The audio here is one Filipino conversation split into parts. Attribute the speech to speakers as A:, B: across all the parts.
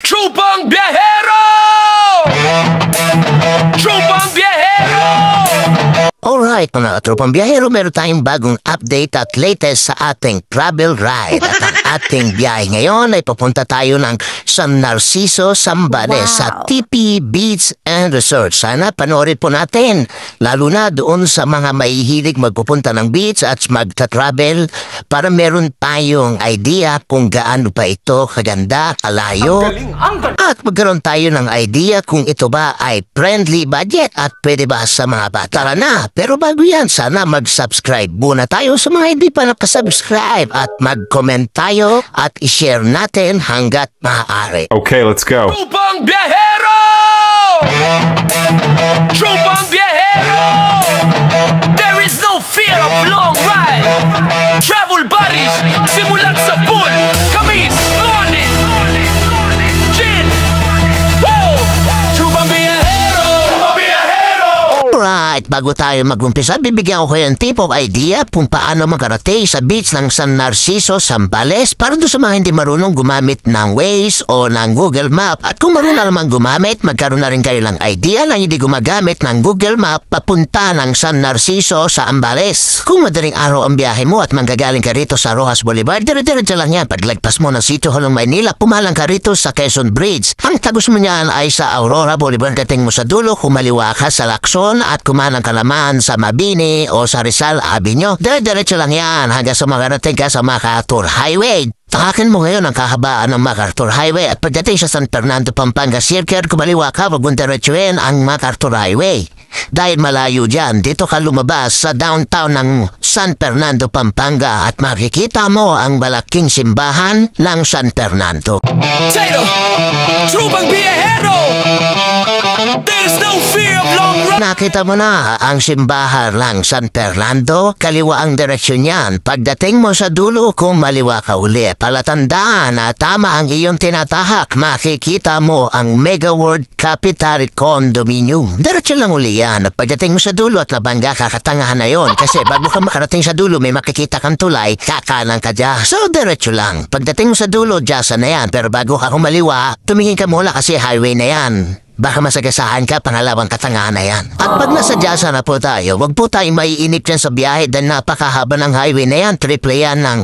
A: Tropang Biyahero! Tropang Biyahero!
B: Alright mga tropang biyahero, meron tayong bagong update at latest sa ating travel ride. At ang ating biyahe ngayon ay papunta tayo ng San Narciso, Zambales sa TP Beach and Resort. Sana panoorin po natin, lalo na doon sa mga mahihilig magpupunta ng beach at magta-travel para meron tayong idea kung gaano pa ito kaganda, kalayo. At magkaroon tayo ng idea kung ito ba ay friendly budget at pwede ba sa mga bata. Tara na! Pero bago yan, sana mag-subscribe muna tayo sa mga hindi pa nakasubscribe at mag-comment tayo at i-share natin hanggat maaari.
C: Okay, let's go.
A: Tropang Biyahero! Tropang Biyahero! There is no fear of long ride. Travel buddies, simulat sa pool, kamis, morning, gin, woo! Tropang Biyahero!
B: Alright, bago tayo mag-umpisa, bibigyan ko kayo ng tip of idea kung paano makarating sa beach ng San Narciso, Zambales para doon sa mga hindi marunong gumamit ng Waze o ng Google Map. At kung marunong naman gumamit, magkaroon na rin kayo ng idea na hindi gumagamit ng Google Map papunta ng San Narciso sa Zambales. Kung madaling araw ang biyahe mo at manggagaling ka rito sa Rojas Boulevard, dire-diretso lang yan. Paglagpas mo ng Sitio Holong, Maynila, pumalang ka rito sa Quezon Bridge. Ang tagos mo niyan ay sa Aurora Boulevard. Dating mo sa dulo, kumaliwa ka sa Lacson at kumanang ka naman sa Mabini o sa Rizal Avenue. Dire-diretso lang yan hanggang sa makarating ka sa MacArthur Highway. Takakin mo ngayon ang kahabaan ng MacArthur Highway at pagdating sa San Fernando, Pampanga Circuit, kumaliwa ka, wag mong diretsuhin ang MacArthur Highway. Dahil malayo dyan, dito ka lumabas sa downtown ng San Fernando, Pampanga at makikita mo ang malaking simbahan ng San Fernando.
A: Tato! Tropang Biyahero! There's no fear of long ride.
B: Nakita mo na ang simbahan ng San Fernando, kaliwa ang direksyon niyan. Pagdating mo sa dulo, kung maliwa ka uli, palatandaan na tama ang iyong tinatahak, makikita mo ang Mega World Capital Condominium. Diretso lang uli yan. Pagdating mo sa dulo at nabangga ka, katangahan na yon. Kasi bago ka makarating sa dulo, may makikita kang tulay, kakanan ka dyan. So, diretso lang. Pagdating mo sa dulo, dyasan na yan. Pero bago ka kumaliwa, tumingin ka muna kasi highway na yan. Baka masagasahan ka, pangalawang katangahan na yan. At pag nasa Jasa na po tayo, wag po tayong maiinip dyan sa biyahe dahil napakahaba ng highway na yan. Triple yan ng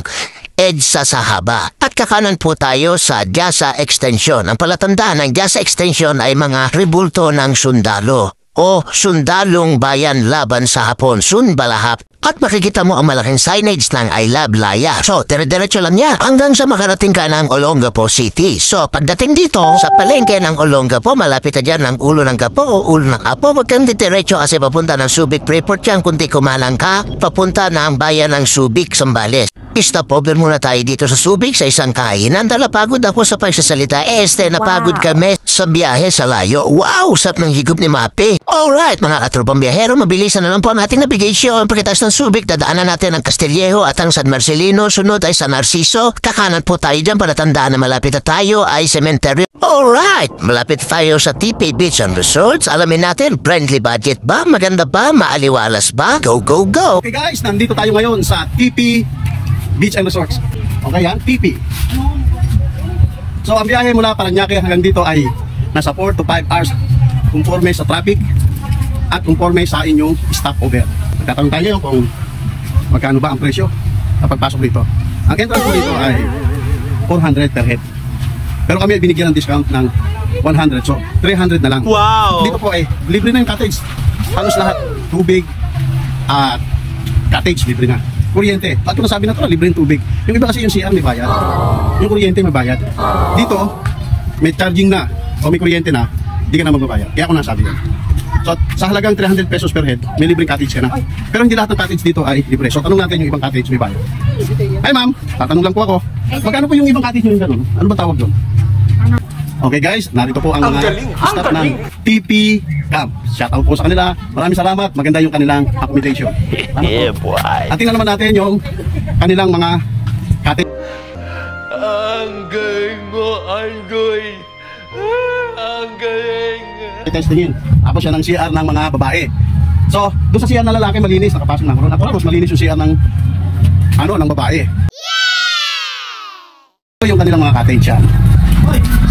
B: EDSA sa haba. At kakanan po tayo sa Jasa Extension. Ang palatandaan ng Jasa Extension ay mga rebulto ng sundalo o sundalong bayan laban sa Hapon, Sunbalahap. At makikita mo ang malaking signage ng I Love Laya. So, dire-diretso lang yan hanggang sa makarating ka ng Olongapo City. So, pagdating dito sa palengke ng Olongapo, malapit na dyan ng Ulo ng Gapo o Ulo ng Apo. Huwag kang diretso kasi papunta ng Subic Freeport yan. Kundi kumalang ka, papunta ng bayan ng Subic, Zambales. Stop over muna tayo dito sa Subic sa isang kainan. Napagod ako sa pagsasalita. Napagod kami sa biyahe sa layo. Wow! Sarap ng higop ni Mapi. Alright, mga katropang biyahero, mabilisan na lang po ang ating navigation. Pagkitas ng Subic, dadaanan natin ang Castillejo at ang San Marcelino. Sunod ay San Narciso. Kakanan po tayo dyan para tandaan na malapit na tayo ay Cementerio. Alright, malapit tayo sa TP Beach and Resorts. Alamin natin, friendly budget ba? Maganda ba? Maaliwalas ba? Go, go, go!
D: Okay guys, nandito tayo ngayon sa TP Beach and Resorts. Okay yan, TP. So ang biyahe mula Parañaque hanggang dito ay nasa 4 to 5 hours conforme sa traffic at conforme sa inyong stopover. Magtatanong tayo kung magkano ba ang presyo kapag pasok dito. Ang entrance po dito ay 400 per head. Pero kami ay binigyan ng discount ng 100. So 300 na lang. Wow! Dito po ay libre na yung cottage. Halos lahat. Tubig at cottage libre na. Kuryente. At kung nasabi na ito, libre yung tubig. Yung iba kasi yung CR may bayad. Yung kuryente may bayad. Dito, may charging na o may kuryente na, hindi ka na magbabayad. Kaya ako nasabi yan. So, sa halagang 300 pesos per head, may libreng cottage ka na. Pero hindi lahat ng cottage dito ay libre. So, tanong natin yung ibang cottage may bayad. Hi ma'am, tatanong lang po ako. Magkano po yung ibang cottage nyo yung gano'n? Ano ba tawag doon? Okay guys, narito po ang mga staff ng TP Camp. Shoutout po sa kanila. Maraming salamat. Maganda yung kanilang accommodation.
B: Yeah, boy.
D: At tingnan naman natin yung kanilang mga cottage.
A: Ang galing mo, Angoy. Ang galing.
D: Testingin. Tapos siya ng CR ng mga babae. So, doon sa CR na lalaki malinis, nakapasok ng ron. At tapos malinis yung CR ng ng babae. Ito yung kanilang mga cottage yan.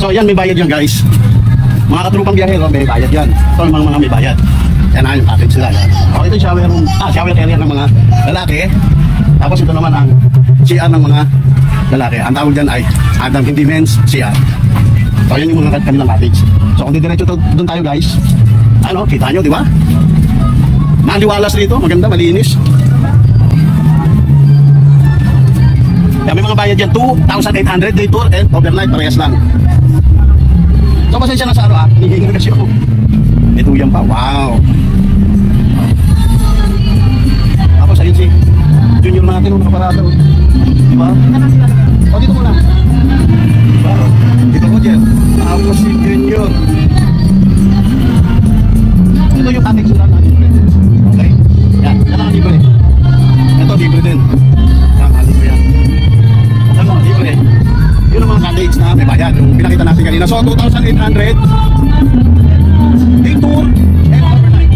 D: So yan, may bayad yan guys. Mga katrupang biyahero, may bayad yan. Ito yung mga may bayad. Yan ang yung package nila. Yan. Okay, ito yung shower room. Shower area ng mga lalaki. Tapos ito naman ang CR ng mga lalaki. Ang tawag dyan ay Adam Hindi Men's CR. So yan yung mga kanilang package. So kung didiretso doon tayo guys, ano, kita nyo, di ba? Maaliwalas rito, maganda, malinis. Yan, may mga bayad yan, 2,800 day tour and overnight, parehas lang. So pasensya na sa ano hinihingi kasi ako. Ito yan pa, wow. Tapos ayun si junior natin, nakaparada. Diba? O dito muna. Diba? Dito mo dyan. Tapos si junior. Ito yung ating sulat natin. Okay? Yan, yan ang libre. Ito libre din. Yan, libre yan. Ano, libre. Yun ang mga cottage na may bayad. Yung pinakita natin kanina. So, 2,800. Day tour and overnight.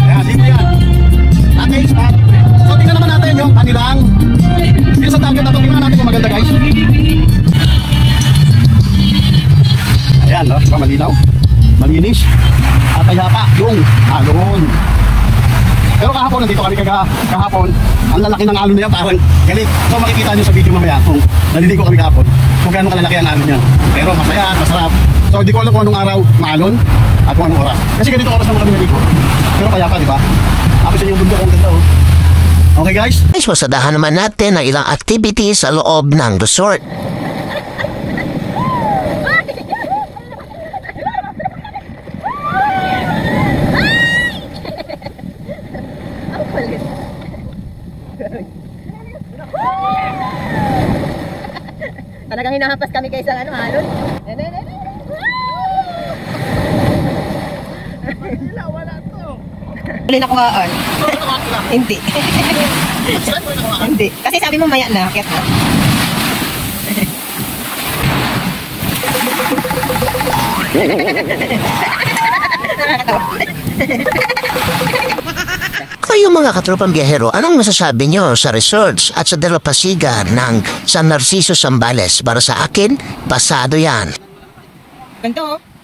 D: Ayan, libre yan. Cottage na libre. So, tingnan naman natin yung kanilang yung sa target na ito. Tingnan natin kung maganda guys. Ayan, no? Diba malinaw? Malinis. At kaya pa yung alon. Pero kahapon, nandito kami kahapon, ang lalaki ng alon na yan, parang galit. So makikita nyo sa video mamaya kung naliligo kami kahapon, kung gano'ng kalalaki ang alon niya. Pero masaya at masarap. So hindi ko alam kung anong araw maalon at kung anong oras. Kasi ganito oras naman kami naligo. Pero kaya pa, di ba? Tapos yun yung bundok ang ganda, oh. Okay guys?
B: Guys, pasadahan naman natin ang ilang activities sa loob ng resort.
C: Talagang hinahampas kami kaysa ano, halon. Wala to. Huli na kuhaan. Hindi. Hindi. Kasi sabi mo maya na, kaya na.
B: Kayo mga katropang biyahero, anong masasabi nyo sa resorts at sa Dalampasigan ng San Narciso, Zambales? Para sa akin, pasado yan.
C: Ganito, oh.